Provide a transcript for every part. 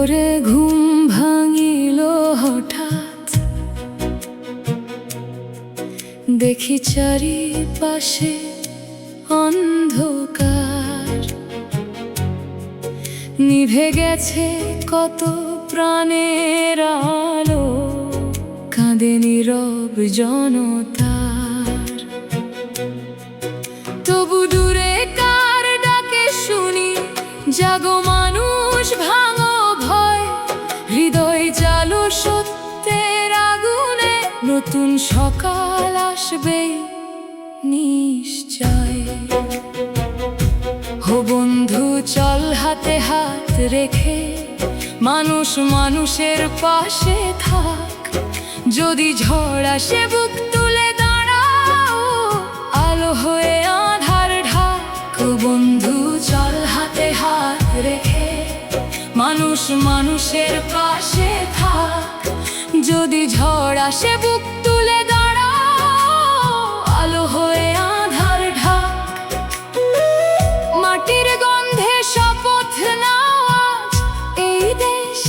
ভোরে ঘুম ভাঙিল হঠাৎ, দেখি চারিপাশে অন্ধকার। নিভে গেছে কত প্রাণের আলো, কাঁদে নীরব জনতার। তবু দূরে কার ডাকে শুনি, জাগো মানুষ ভাঙো ভয়, হৃদয় জালো সত্যের আগুনে, নতুন সকাল আসবে নিশ্চয়। হো বন্ধু চল হাতে হাত রেখে, মানুষ মানুষের পাশে থাক। যদি ঝড় আসে বুক তুলে দাঁড়াও, আলো হয়ে আঁধার ঢাক। বন্ধু চল হাতে হাত রেখে, মানুষ মানুষের পাশে থাক। যদি ঝড় আসে বুক তুলে দাঁড়াও, আলো হয়ে আঁধার ঢাক। মাটির গন্ধে শপথ নাও আজ, এই দেশ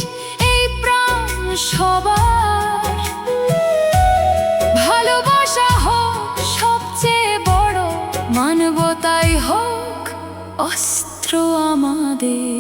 এই প্রাণ সবার। ভালোবাসা হোক সবচেয়ে বড়, মানবতাই হোক অস্ত্র আমাদের।